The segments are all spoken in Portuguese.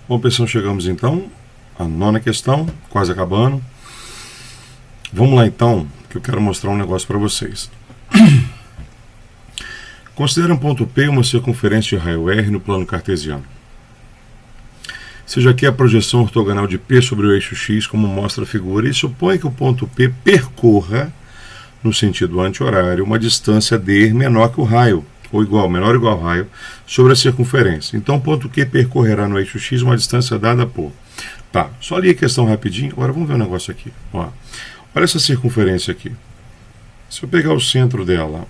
Bom, pessoal, chegamos então à nona questão, quase acabando. Vamos lá então, que eu quero mostrar um negócio para vocês. Considere um ponto P uma circunferência de raio R no plano cartesiano. Seja aqui a projeção ortogonal de P sobre o eixo X, como mostra a figura, e supõe que o ponto P percorra, no sentido anti-horário, uma distância d menor que o raio, ou igual, menor ou igual ao raio, sobre a circunferência. Então, o ponto Q percorrerá no eixo X uma distância dada por... Tá, só li a questão rapidinho, agora vamos ver um negócio aqui. Ó, olha essa circunferência aqui. Se eu pegar o centro dela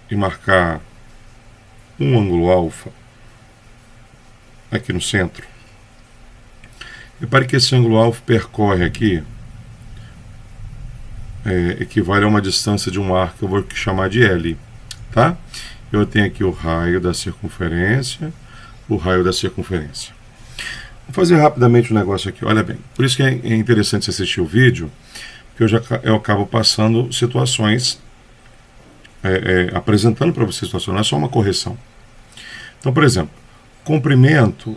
e marcar um ângulo alfa aqui no centro, repare que esse ângulo alfa percorre aqui, equivale a uma distância de um arco que eu vou chamar de L. Tá? Eu tenho aqui o raio da circunferência, o raio da circunferência. Vou fazer rapidamente um negócio aqui, olha bem. Por isso que é interessante você assistir o vídeo, porque eu acabo passando situações, apresentando para você situações, não é só uma correção. Então, por exemplo, comprimento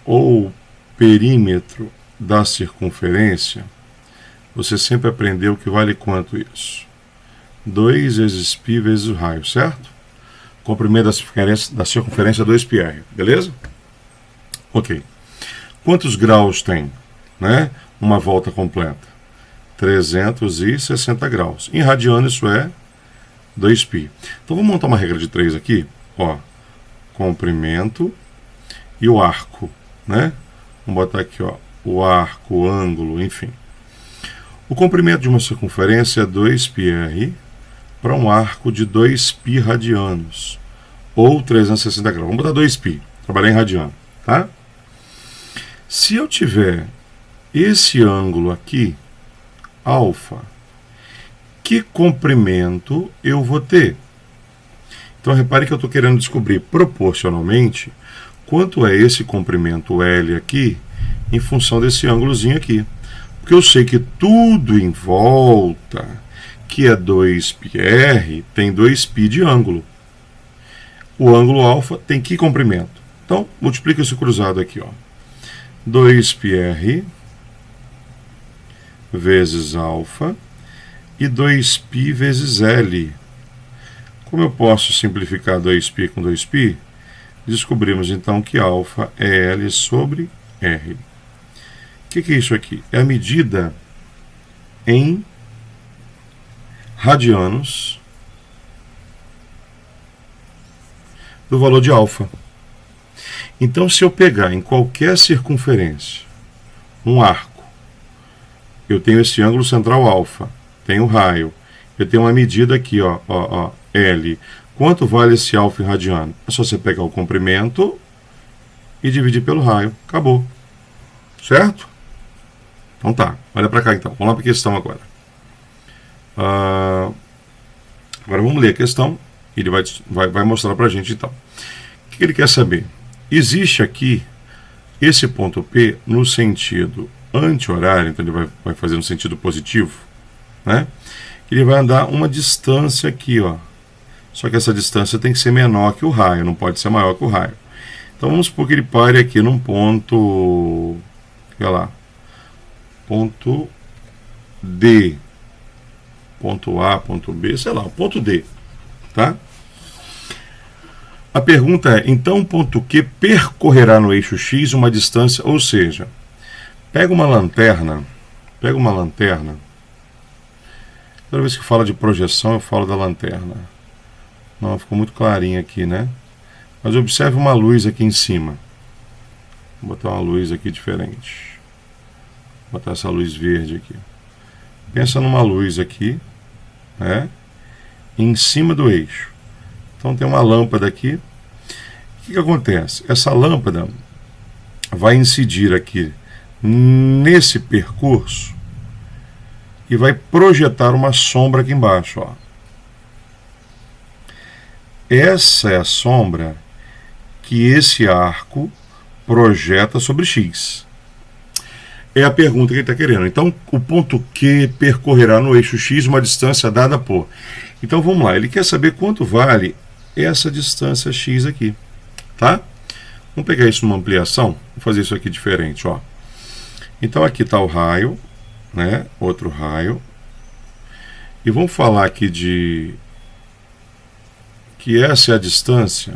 ou perímetro da circunferência, você sempre aprendeu que vale quanto isso? 2 vezes π vezes o raio, certo? Comprimento da circunferência 2πr, beleza? Ok. Quantos graus tem, né? Uma volta completa? 360 graus. Em radiano isso é 2π. Então vamos montar uma regra de 3 aqui. Ó, comprimento e o arco, né? Vamos botar aqui, ó, o arco, o ângulo, enfim. O comprimento de uma circunferência é 2πr para um arco de 2π radianos, ou 360 graus. Vamos botar 2π, trabalhar em radiano, tá? Se eu tiver esse ângulo aqui, alfa, que comprimento eu vou ter? Então repare que eu estou querendo descobrir proporcionalmente quanto é esse comprimento L aqui em função desse ângulozinho aqui. Porque eu sei que tudo em volta, que é 2πr, tem 2π de ângulo. O ângulo alfa tem que comprimento? Então, multiplica esse cruzado aqui, ó. 2πr vezes alfa e 2π vezes L. Como eu posso simplificar 2π com 2π? Descobrimos então que alfa é L sobre R. O que é isso aqui? É a medida em radianos do valor de alfa. Então, se eu pegar em qualquer circunferência um arco, eu tenho esse ângulo central alfa, tenho o raio, eu tenho uma medida aqui, ó, L. Quanto vale esse alfa em radiano? É só você pegar o comprimento e dividir pelo raio. Acabou. Certo? Então tá, olha para cá então. Vamos lá para a questão agora. Agora vamos ler a questão. Ele vai mostrar para a gente então. O que ele quer saber? Existe aqui esse ponto P no sentido anti-horário, então ele vai fazer no sentido positivo, né? Ele vai andar uma distância aqui, ó. Só que essa distância tem que ser menor que o raio, não pode ser maior que o raio. Então vamos supor que ele pare aqui num ponto, olha lá, ponto D, ponto A, ponto B, sei lá, ponto D, tá? A pergunta é, então o ponto Q percorrerá no eixo X uma distância, ou seja, pega uma lanterna, toda vez que fala de projeção eu falo da lanterna. Não, ficou muito clarinho aqui, né? Mas observe uma luz aqui em cima. Vou botar uma luz aqui diferente. Vou botar essa luz verde aqui. Pensa numa luz aqui, né? Em cima do eixo. Então tem uma lâmpada aqui. O que acontece? Essa lâmpada vai incidir aqui nesse percurso e vai projetar uma sombra aqui embaixo, ó. Essa é a sombra que esse arco projeta sobre X. É a pergunta que ele está querendo. Então, o ponto Q percorrerá no eixo X uma distância dada por... Então, vamos lá. Ele quer saber quanto vale essa distância X aqui. Tá? Vamos pegar isso numa ampliação, vou fazer isso aqui diferente, ó. Então aqui está o raio, né? Outro raio. E vamos falar aqui de que essa é a distância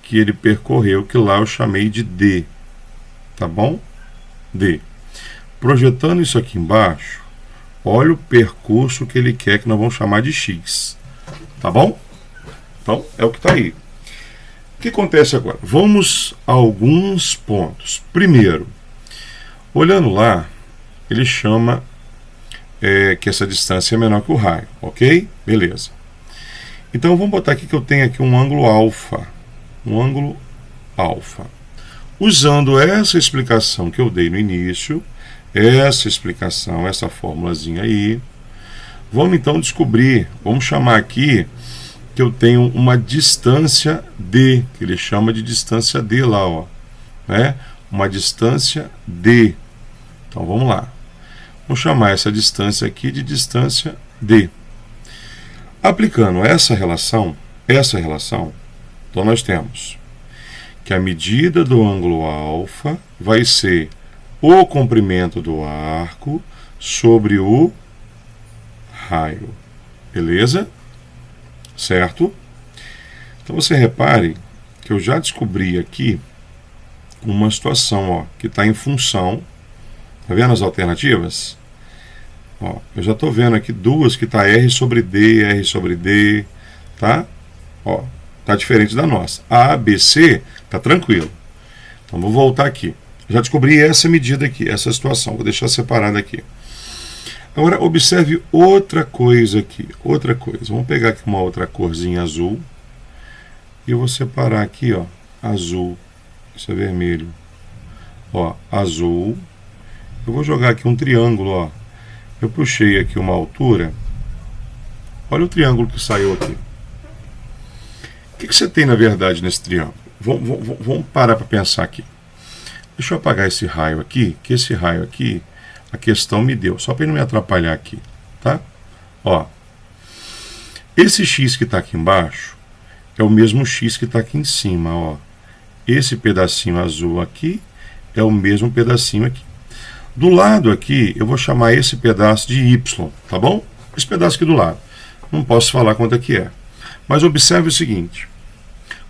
que ele percorreu, que lá eu chamei de D, tá bom? D. Projetando isso aqui embaixo, olha o percurso que ele quer, que nós vamos chamar de X, tá bom? Então, é o que está aí. O que acontece agora? Vamos a alguns pontos. Primeiro, olhando lá, ele chama que essa distância é menor que o raio, ok? Beleza. Então vamos botar aqui que eu tenho aqui um ângulo alfa. Um ângulo alfa. Usando essa explicação que eu dei no início, essa explicação, essa formulazinha aí, vamos então descobrir, vamos chamar aqui que eu tenho uma distância D, que ele chama de distância D lá, ó, né? Uma distância D. Então vamos lá. Vamos chamar essa distância aqui de distância D. Aplicando essa relação, então nós temos que a medida do ângulo alfa vai ser o comprimento do arco sobre o raio. Beleza? Certo? Então você repare que eu já descobri aqui uma situação, ó, que está em função. Tá vendo as alternativas? Ó, eu já estou vendo aqui duas que está R sobre D, tá? Ó, tá diferente da nossa. A, B, C, tá tranquilo. Então vou voltar aqui. Já descobri essa medida aqui, essa situação. Vou deixar separada aqui. Agora observe outra coisa aqui, outra coisa. Vamos pegar aqui uma outra corzinha azul e eu vou separar aqui, ó, azul. Isso é vermelho. Ó, azul. Eu vou jogar aqui um triângulo, ó. Eu puxei aqui uma altura. Olha o triângulo que saiu aqui. O que você tem, na verdade, nesse triângulo? Vamos parar para pensar aqui. Deixa eu apagar esse raio aqui, que esse raio aqui, a questão me deu, só para não me atrapalhar aqui, tá? Ó, esse X que está aqui embaixo é o mesmo X que está aqui em cima, ó. Esse pedacinho azul aqui é o mesmo pedacinho aqui. Do lado aqui, eu vou chamar esse pedaço de Y, tá bom? Esse pedaço aqui do lado. Não posso falar quanto é que é. Mas observe o seguinte.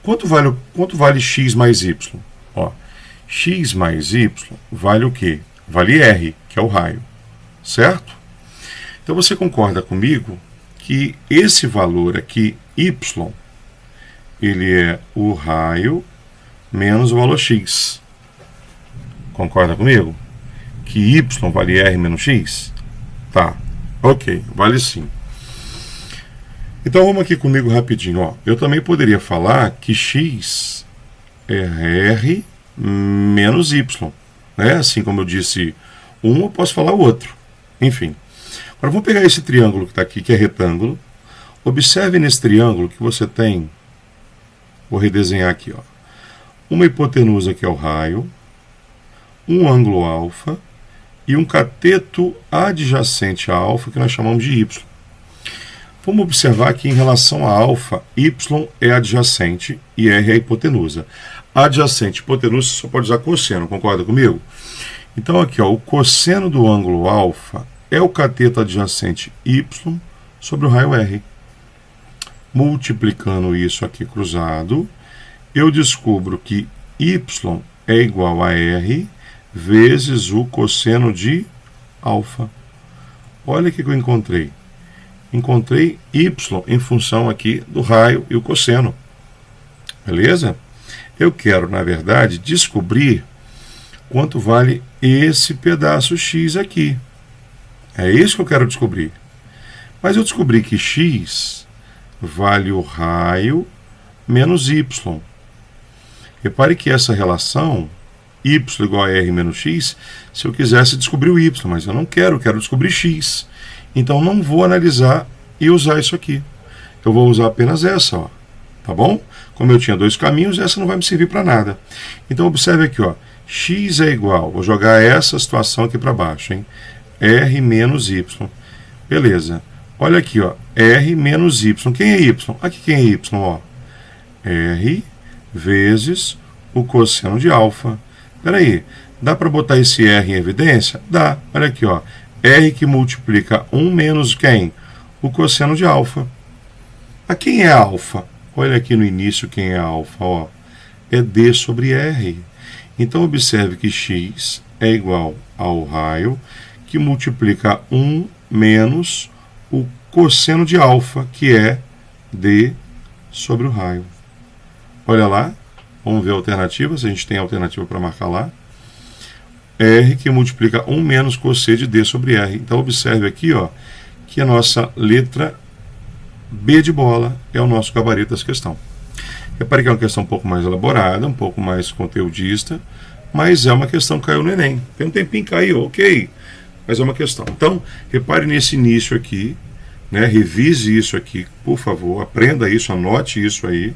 Quanto vale X mais Y? Ó, X mais Y vale o quê? Vale R, que é o raio. Certo? Então você concorda comigo que esse valor aqui, Y, ele é o raio menos o valor X. Concorda comigo? Que Y vale R menos X? Tá, ok, vale sim. Então vamos aqui comigo rapidinho, ó. Eu também poderia falar que X é R menos Y, né? Assim como eu disse um, eu posso falar o outro. Enfim. Agora vamos pegar esse triângulo que está aqui, que é retângulo. Observe nesse triângulo que você tem, vou redesenhar aqui, ó, uma hipotenusa que é o raio, um ângulo alfa e um cateto adjacente a alfa que nós chamamos de Y. Vamos observar que em relação a alfa, Y é adjacente e R é a hipotenusa. Adjacente e hipotenusa só pode usar cosseno, concorda comigo? Então aqui, ó, o cosseno do ângulo alfa é o cateto adjacente Y sobre o raio R. Multiplicando isso aqui cruzado, eu descubro que Y é igual a R vezes o cosseno de alfa. Olha o que eu encontrei. Encontrei Y em função aqui do raio e o cosseno. Beleza? Eu quero, na verdade, descobrir quanto vale esse pedaço X aqui. É isso que eu quero descobrir. Mas eu descobri que X vale o raio menos Y. Repare que essa relação, Y igual a R menos X, se eu quisesse descobrir o Y, mas eu não quero, eu quero descobrir X. Então não vou analisar e usar isso aqui. Eu vou usar apenas essa, ó. Tá bom? Como eu tinha dois caminhos, essa não vai me servir para nada. Então observe aqui, ó. X é igual, vou jogar essa situação aqui para baixo, hein? R menos Y. Beleza. Olha aqui, ó. R menos Y. Quem é Y? Aqui quem é Y, ó. R vezes o cosseno de alfa. Espera aí, dá para botar esse R em evidência? Dá, olha aqui, ó. R que multiplica 1 menos quem? O cosseno de alfa. A quem é alfa? Olha aqui no início quem é alfa, ó. É D sobre R. Então, observe que x é igual ao raio que multiplica 1 menos o cosseno de alfa, que é D sobre o raio. Olha lá, vamos ver a alternativa, se a gente tem alternativa para marcar lá. R que multiplica 1 menos cosseno de D sobre R. Então, observe aqui, ó, que a nossa letra B de bola é o nosso gabarito dessa questão. Repare que é uma questão um pouco mais elaborada, um pouco mais conteudista, mas é uma questão que caiu no Enem. Tem um tempinho que caiu, ok, mas é uma questão. Então, repare nesse início aqui, né? Revise isso aqui, por favor, aprenda isso, anote isso aí,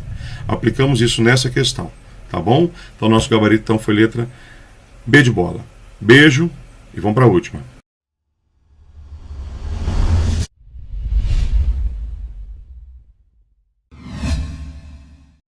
aplicamos isso nessa questão, tá bom? Então, nosso gabarito então, foi letra B de bola. Beijo e vamos para a última.